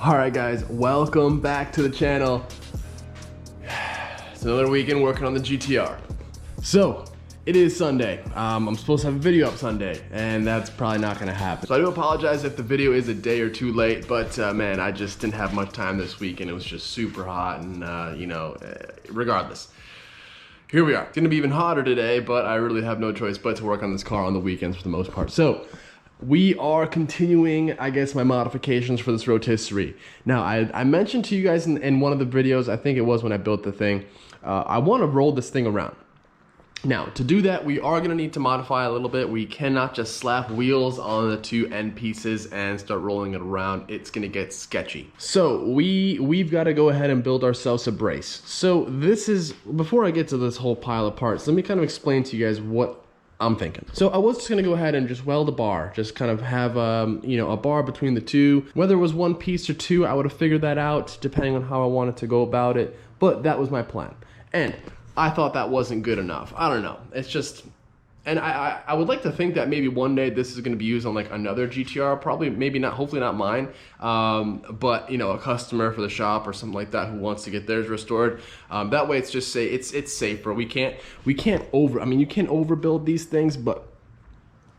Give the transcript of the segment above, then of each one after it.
All right, guys, welcome back to the channel. It's another weekend working on the GTR. So, it is Sunday. I'm supposed to have a video up Sunday, and that's probably not gonna happen. So I do apologize if the video is a day or two late, but man, I just didn't have much time this week, and it was just super hot, and regardless. Here we are. It's gonna be even hotter today, but I really have no choice but to work on this car on the weekends for the most part. So, we are continuing, I guess, my modifications for this rotisserie. Now, I mentioned to you guys in one of the videos, I think it was when I built the thing, I want to roll this thing around. Now, to do that, we are going to need to modify a little bit. We cannot just slap wheels on the two end pieces and start rolling it around. It's going to get sketchy. So we've got to go ahead and build ourselves a brace. So this is, before I get to this whole pile of parts, let me kind of explain to you guys what I'm thinking. So I was just gonna go ahead and just weld a bar, just kind of have a bar between the two. Whether it was one piece or two, I would have figured that out depending on how I wanted to go about it. But that was my plan, and I thought that wasn't good enough. I don't know. It's just, and I would like to think that maybe one day this is going to be used on like another GTR, probably, maybe not, hopefully not mine, but you know, a customer for the shop or something like that who wants to get theirs restored. That way, it's just it's safer. We can't you can't overbuild these things, but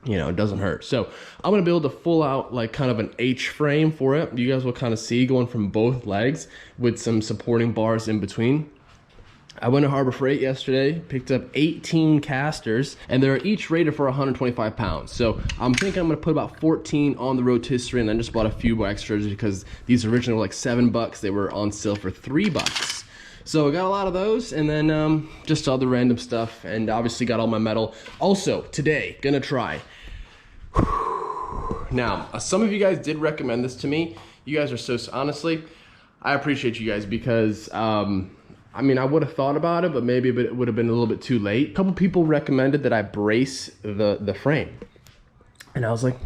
you know, it doesn't hurt. So I'm gonna build a full out, like kind of an H frame for it. You guys will kind of see going from both legs with some supporting bars in between. I went to Harbor Freight yesterday, picked up 18 casters, and they're each rated for 125 pounds. So I'm thinking I'm gonna put about 14 on the rotisserie, and then just bought a few extras because these originally were like $7. They were on sale for $3. So I got a lot of those, and then just other random stuff, and obviously got all my metal. Also, today, gonna try. Now, some of you guys did recommend this to me. You guys are so, honestly, I appreciate you guys because, I mean, I would have thought about it, but maybe it would have been a little bit too late. A couple people recommended that I brace the frame. And I was like,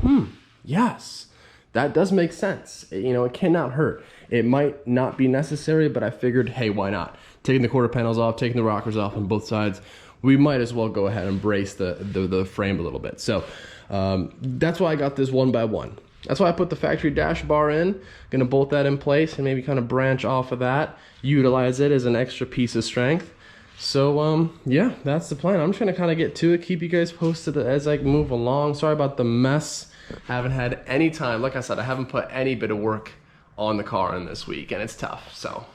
yes, that does make sense. You know, it cannot hurt. It might not be necessary, but I figured, hey, why not? Taking the quarter panels off, taking the rockers off on both sides, we might as well go ahead and brace the frame a little bit. So that's why I got this 1x1. That's why I put the factory dash bar in. Gonna bolt that in place and maybe kind of branch off of that, utilize it as an extra piece of strength. So yeah, that's the plan. I'm just gonna kind of get to it, keep you guys posted as I move along. Sorry about the mess. Haven't had any time. Like I said, I haven't put any bit of work on the car in this week, and it's tough, so.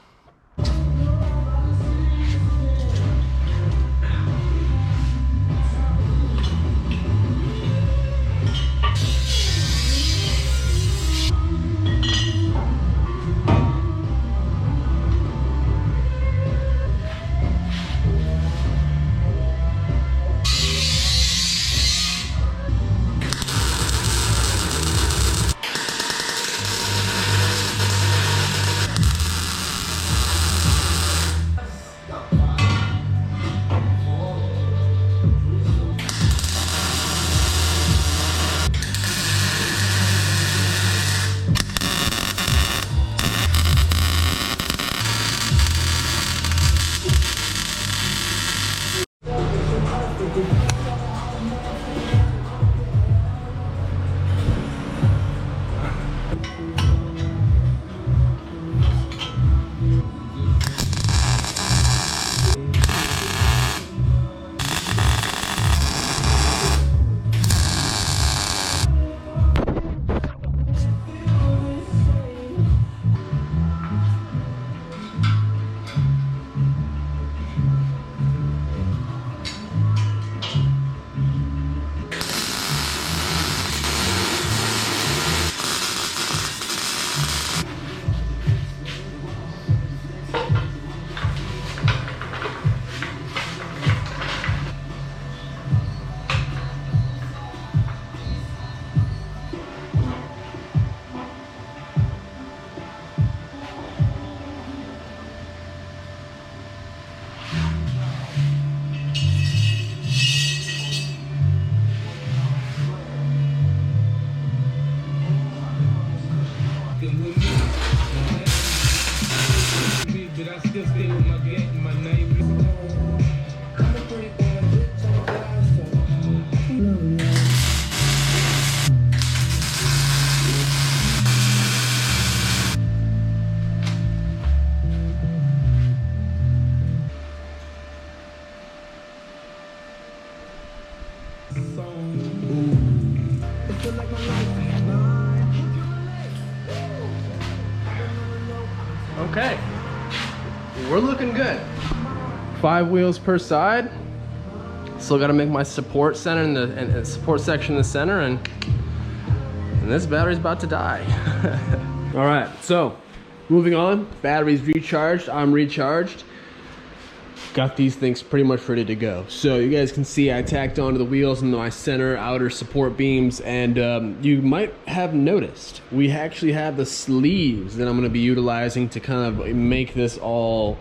Okay, we're looking good. 5 wheels per side. Still got to make my support center in the and support section in the center, and this battery's about to die. All right, so moving on. Battery's recharged. I'm recharged. Got these things pretty much ready to go. So you guys can see I tacked onto the wheels and my center outer support beams, and you might have noticed we actually have the sleeves that I'm going to be utilizing to kind of make this all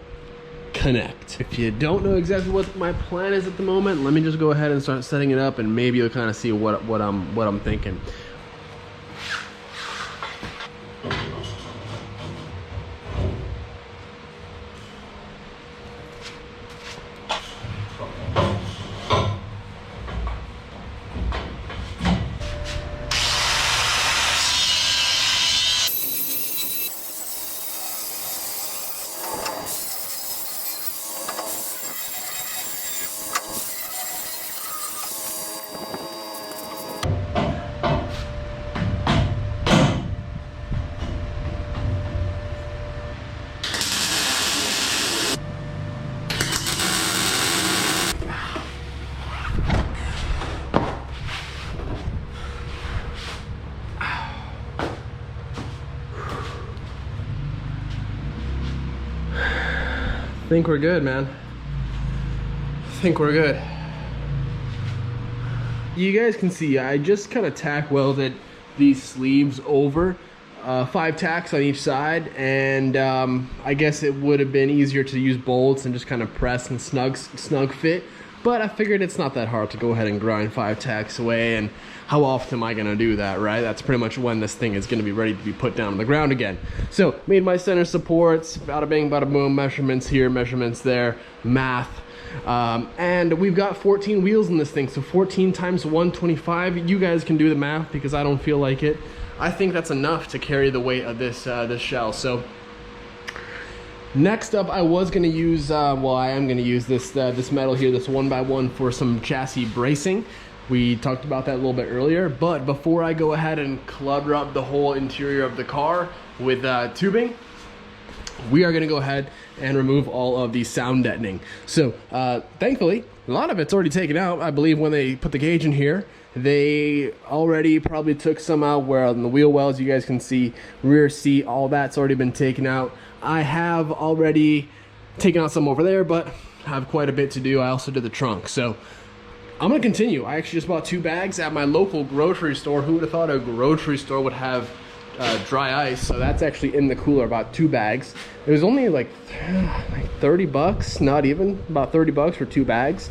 connect. If you don't know exactly what my plan is at the moment, let me just go ahead and start setting it up, and maybe you'll kind of see what I'm thinking. I think we're good, man. I think we're good. You guys can see I just kind of tack welded these sleeves over, 5 tacks on each side, and I guess it would have been easier to use bolts and just kind of press and snug fit, but I figured it's not that hard to go ahead and grind 5 tacks away, and how often am I gonna do that, right? That's pretty much when this thing is gonna be ready to be put down on the ground again. So made my center supports, bada bing, bada boom, measurements here, measurements there, math. And we've got 14 wheels in this thing, so 14 times 125. You guys can do the math because I don't feel like it. I think that's enough to carry the weight of this this shell. So next up, I was going to use, well, I am going to use this this metal here, this 1x1 for some chassis bracing. We talked about that a little bit earlier, but before I go ahead and clutter up the whole interior of the car with tubing, we are going to go ahead and remove all of the sound deadening. So thankfully, a lot of it's already taken out. I believe when they put the gauge in here, they already probably took some out where on the wheel wells, you guys can see rear seat, all that's already been taken out. I have already taken out some over there, but I have quite a bit to do. I also did the trunk. So I'm gonna continue. I actually just bought 2 bags at my local grocery store. Who would have thought a grocery store would have dry ice? So that's actually in the cooler, about 2 bags. It was only like 30 bucks, not even, about 30 bucks for 2 bags.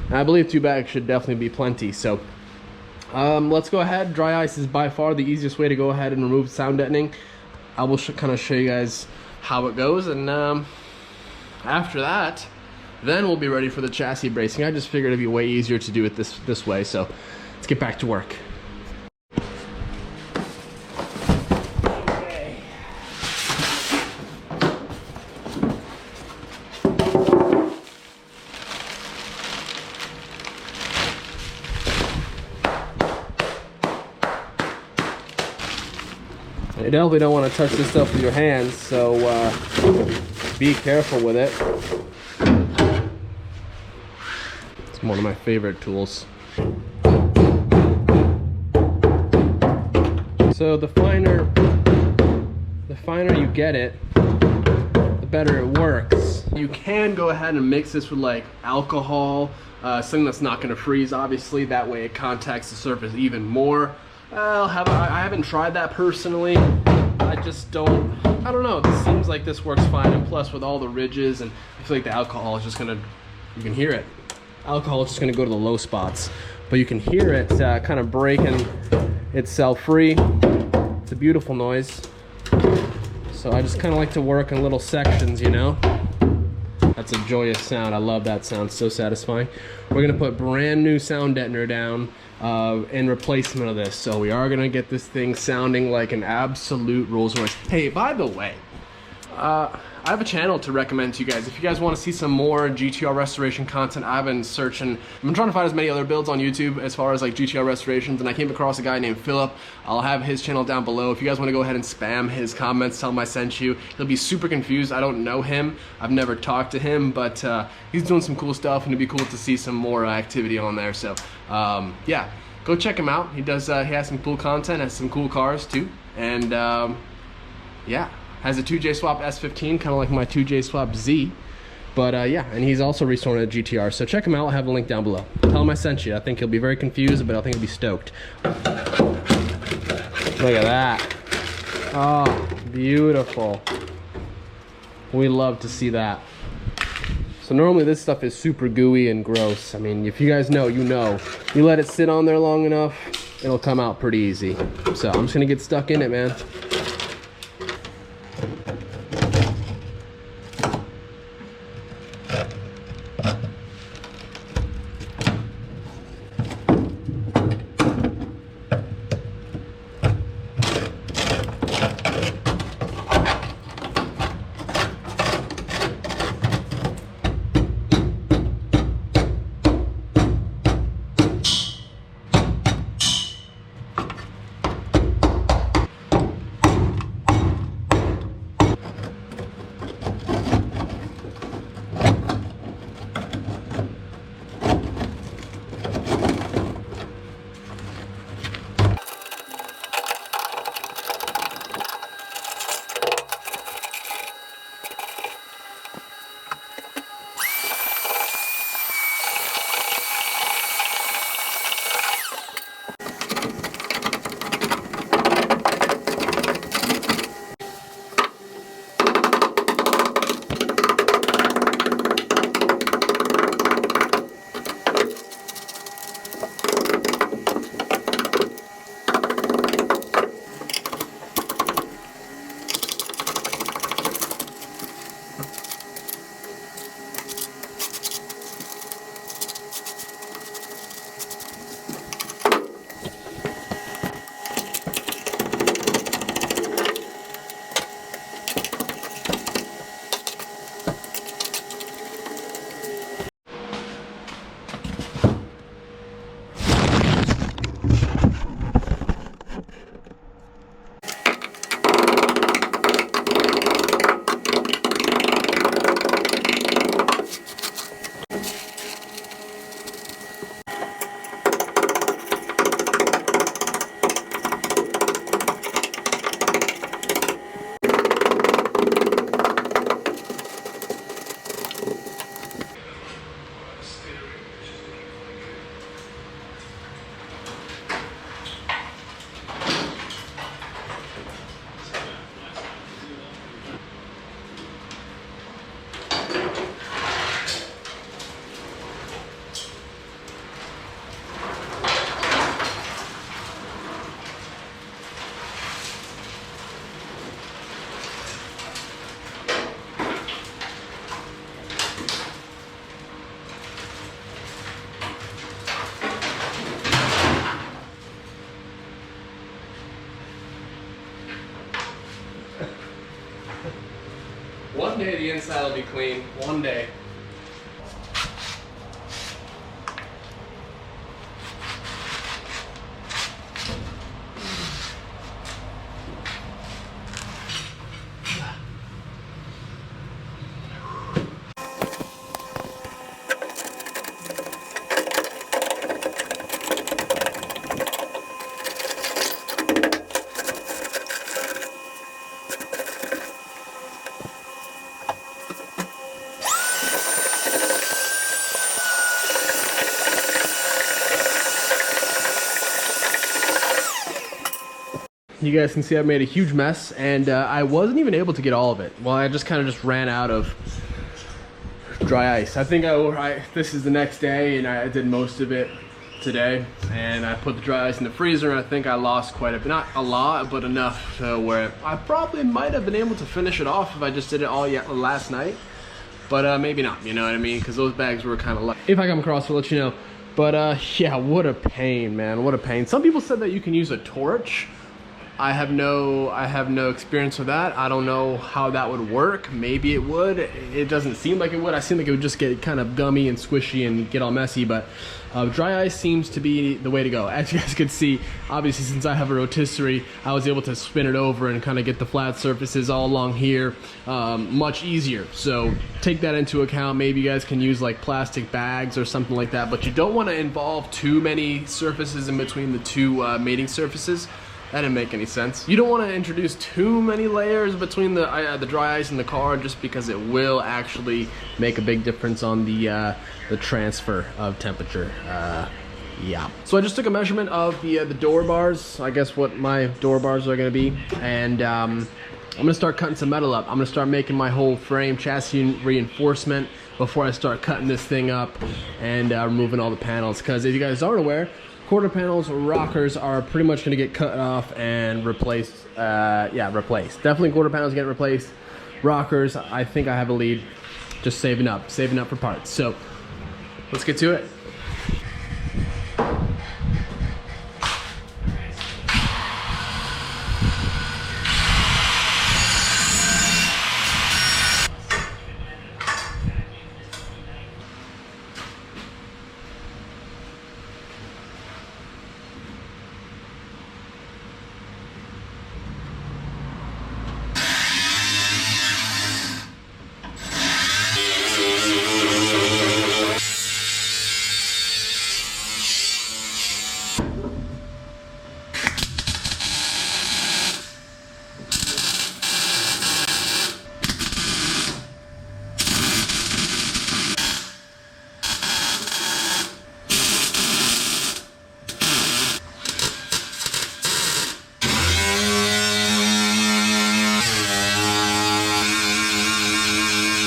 And I believe 2 bags should definitely be plenty. So let's go ahead. Dry ice is by far the easiest way to go ahead and remove sound deadening. I will kind of show you guys how it goes, and after that, then we'll be ready for the chassis bracing. I just figured it'd be way easier to do it this way, so let's get back to work. Okay. You definitely don't want to touch this stuff with your hands, so be careful with it. It's one of my favorite tools. So the finer you get it, the better it works. You can go ahead and mix this with like alcohol, something that's not going to freeze, obviously. That way it contacts the surface even more. I haven't tried that personally. I don't know. This seems like this works fine, and plus with all the ridges, and I feel like the alcohol is just gonna, you can hear it. Alcohol is just gonna go to the low spots, but you can hear it kind of breaking itself free. It's a beautiful noise. So I just kind of like to work in little sections, you know. That's a joyous sound. I love that sound. So satisfying. We're gonna put brand new sound deadener down in replacement of this. So we are gonna get this thing sounding like an absolute Rolls Royce. Hey, by the way, I I have a channel to recommend to you guys. If you guys want to see some more GTR restoration content, I've been searching. I've been trying to find as many other builds on YouTube as far as like GTR restorations, and I came across a guy named Philip. I'll have his channel down below. If you guys want to go ahead and spam his comments, tell him I sent you. He'll be super confused. I don't know him. I've never talked to him, but he's doing some cool stuff, and it'd be cool to see some more activity on there. So yeah, go check him out. He has some cool content, has some cool cars too, and yeah, has a 2J swap S15, kind of like my 2J swap Z. But yeah, and he's also restoring a GTR, so check him out. I'll have a link down below. Tell him I sent you. I think he'll be very confused, but I think he'll be stoked. Look at that. Oh, beautiful. We love to see that. So normally this stuff is super gooey and gross. I mean, if you guys know, you know. You let it sit on there long enough, it'll come out pretty easy. So I'm just gonna get stuck in it, man. One day the inside will be clean. One day. You guys can see I made a huge mess, and I wasn't even able to get all of it. Well, I just kind of ran out of dry ice. I think this is the next day, and I did most of it today, and I put the dry ice in the freezer, and I think I lost quite a bit. Not a lot, but enough to where I probably might have been able to finish it off if I just did it all last night, but maybe not, you know what I mean? Because those bags were kind of light. If I come across, I'll let you know. But yeah, what a pain, man, what a pain. Some people said that you can use a torch I have no experience with that. I don't know how that would work. Maybe it would. It doesn't seem like it would. I seem like it would just get kind of gummy and squishy and get all messy, but dry ice seems to be the way to go. As you guys could see, obviously since I have a rotisserie, I was able to spin it over and kind of get the flat surfaces all along here much easier. So take that into account. Maybe you guys can use like plastic bags or something like that, but you don't want to involve too many surfaces in between the two mating surfaces. That didn't make any sense. You don't want to introduce too many layers between the dry ice and the car, just because it will actually make a big difference on the transfer of temperature. Yeah. So I just took a measurement of the door bars. I guess what my door bars are going to be, and I'm going to start cutting some metal up. I'm going to start making my whole frame chassis reinforcement before I start cutting this thing up and removing all the panels. Because if you guys aren't aware, quarter panels or rockers are pretty much going to get cut off and replaced. Yeah, replaced. Definitely quarter panels get replaced. Rockers, I think I have a lead. Just saving up for parts. So let's get to it.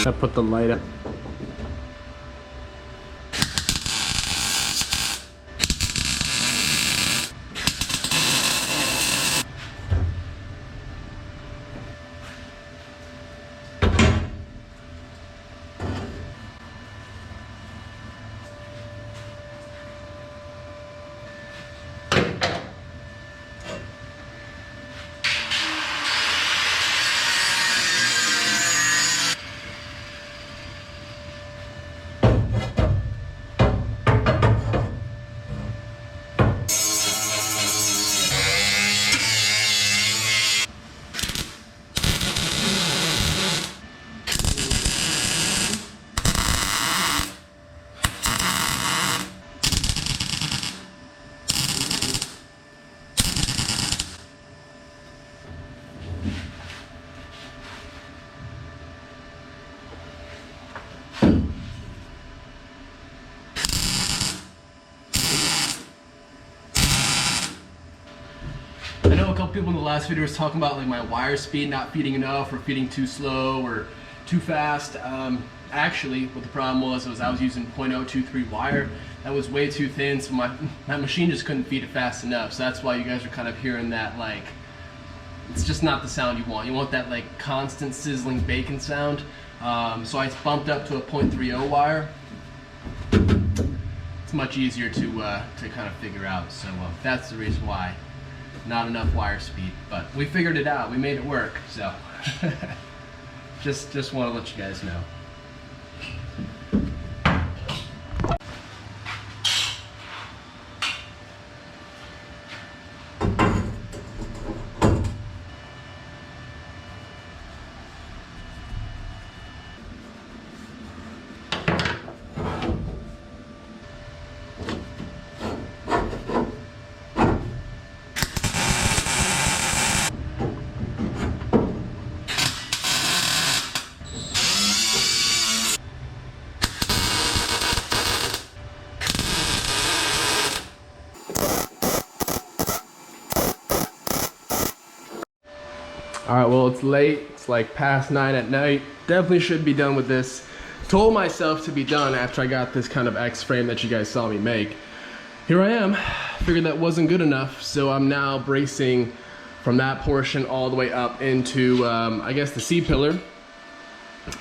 I put the light up. I know a couple people in the last video was talking about like my wire speed not feeding enough or feeding too slow or too fast. Actually, what the problem was I was using 0.023 wire. That was way too thin, so my machine just couldn't feed it fast enough. So that's why you guys are kind of hearing that, like, it's just not the sound you want. You want that like constant sizzling bacon sound. So I bumped up to a 0.30 wire. It's much easier to kind of figure out. So that's the reason why. Not enough wire speed, but we figured it out. We made it work. So just want to let you guys know. Alright, well, it's late. It's like past 9 at night. Definitely should be done with this. Told myself to be done after I got this kind of X frame that you guys saw me make. Here I am. Figured that wasn't good enough, so I'm now bracing from that portion all the way up into, I guess, the C-pillar.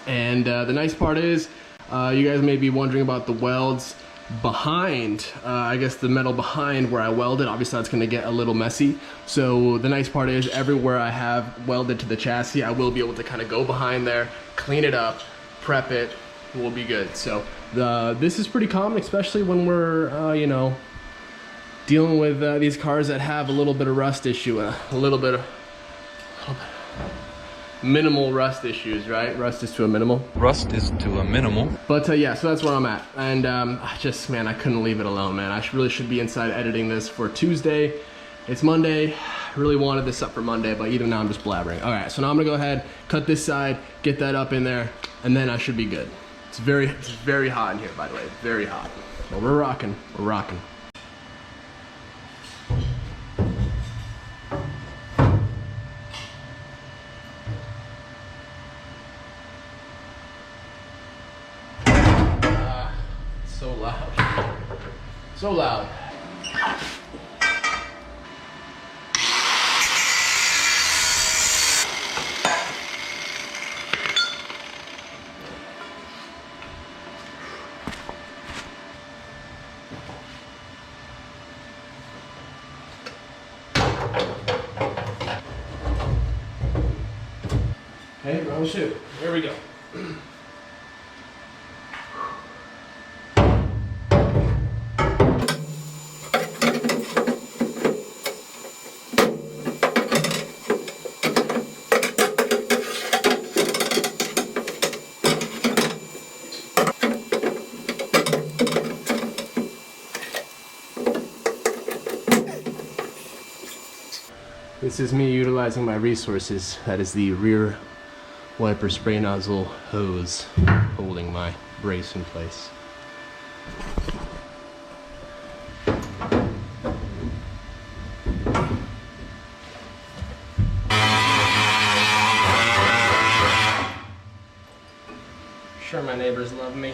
And the nice part is, you guys may be wondering about the welds. behind, I guess the metal behind where I welded, obviously that's gonna get a little messy. So the nice part is everywhere I have welded to the chassis, I will be able to kind of go behind there, clean it up, prep it, we'll be good. So this is pretty common, especially when we're, you know, dealing with these cars that have a little bit of rust issue, a little bit minimal rust issues, right? Rust is to a minimal. Rust is to a minimal. But yeah, so that's where I'm at. And man, I couldn't leave it alone, man. I really should be inside editing this for Tuesday. It's Monday. I really wanted this up for Monday, but even now I'm just blabbering. All right, so now I'm gonna go ahead, cut this side, get that up in there, and then I should be good. It's very hot in here, by the way, very hot. But we're rocking, we're rocking. So loud. So loud. Okay, round two. Here we go. This is me utilizing my resources. That is the rear wiper spray nozzle hose holding my brace in place. Sure, my neighbors love me.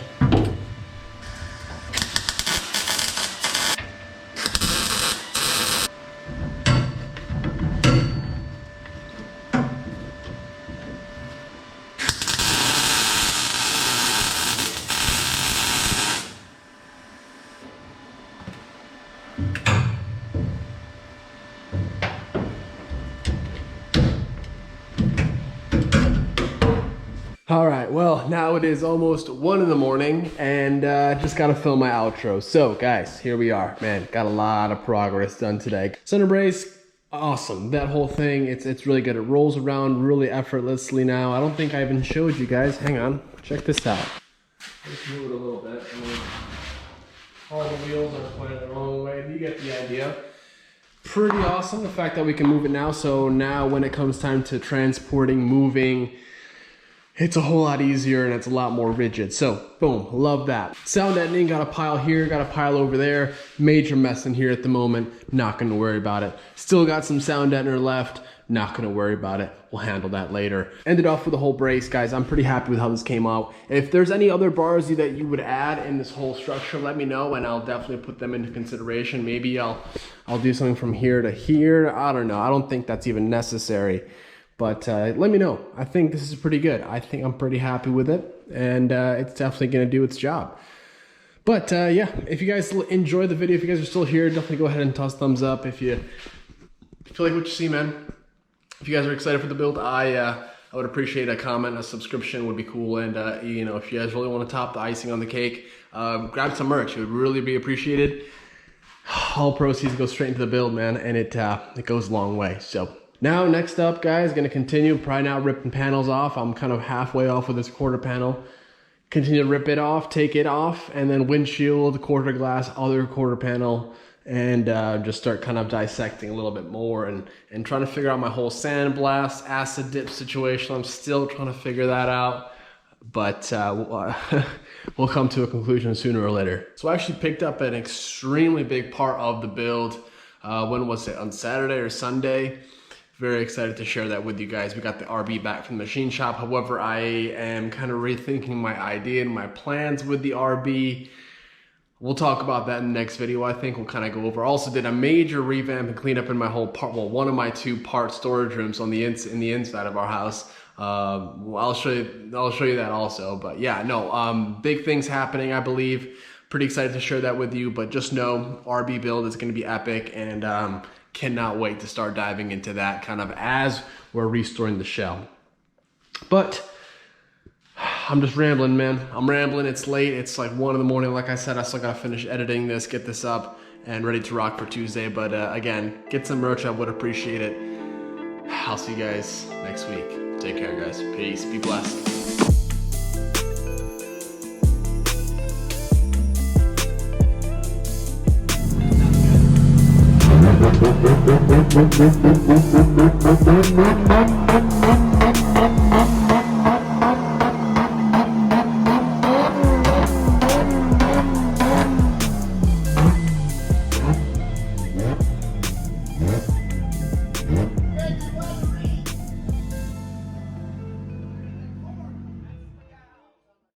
All right, well, now it is almost 1 in the morning and just gotta film my outro. So guys, here we are, man, got a lot of progress done today. Center brace, awesome. That whole thing, it's really good. It rolls around really effortlessly now. I don't think I even showed you guys. Hang on, check this out. Let's move it a little bit. I mean, all the wheels are pointed the wrong way. You get the idea. Pretty awesome, the fact that we can move it now. So now when it comes time to transporting, moving, it's a whole lot easier and it's a lot more rigid. So boom, love that. Sound deadening, got a pile here, got a pile over there. Major mess in here at the moment, not gonna worry about it. Still got some sound deadener left, not gonna worry about it. We'll handle that later. Ended off with the whole brace, guys. I'm pretty happy with how this came out. If there's any other bars that you would add in this whole structure, let me know and I'll definitely put them into consideration. Maybe I'll do something from here to here. I don't know, I don't think that's even necessary. But let me know. I think this is pretty good. I think I'm pretty happy with it. And it's definitely going to do its job. But yeah, if you guys enjoy the video, if you guys are still here, definitely go ahead and toss thumbs up. If you like what you see, man. If you guys are excited for the build, I would appreciate a comment, a subscription would be cool. And you know, if you guys really want to top the icing on the cake, grab some merch. It would really be appreciated. All proceeds go straight into the build, man. And it goes a long way. So now, next up, guys, gonna continue, probably now ripping panels off. I'm kind of halfway off with this quarter panel. Continue to rip it off, take it off, and then windshield, quarter glass, other quarter panel, and just start kind of dissecting a little bit more and trying to figure out my whole sandblast, acid dip situation. I'm still trying to figure that out, but we'll come to a conclusion sooner or later. So I actually picked up an extremely big part of the build. When was it? On Saturday or Sunday? Very excited to share that with you guys. We got the RB back from the machine shop. However, I am kind of rethinking my idea and my plans with the RB. We'll talk about that in the next video. I think we'll kind of go over. Also did a major revamp and cleanup in my whole part, well, one of my 2 part storage rooms on the in the inside of our house. I'll show you that also. But yeah, no, big things happening, I believe. Pretty excited to share that with you, but just know RB build is going to be epic, and cannot wait to start diving into that kind of as we're restoring the shell. But I'm just rambling, man. I'm rambling. It's late. It's like 1 in the morning. Like I said, I still gotta finish editing this, get this up, and ready to rock for Tuesday. But again, get some merch. I would appreciate it. I'll see you guys next week. Take care, guys. Peace. Be blessed.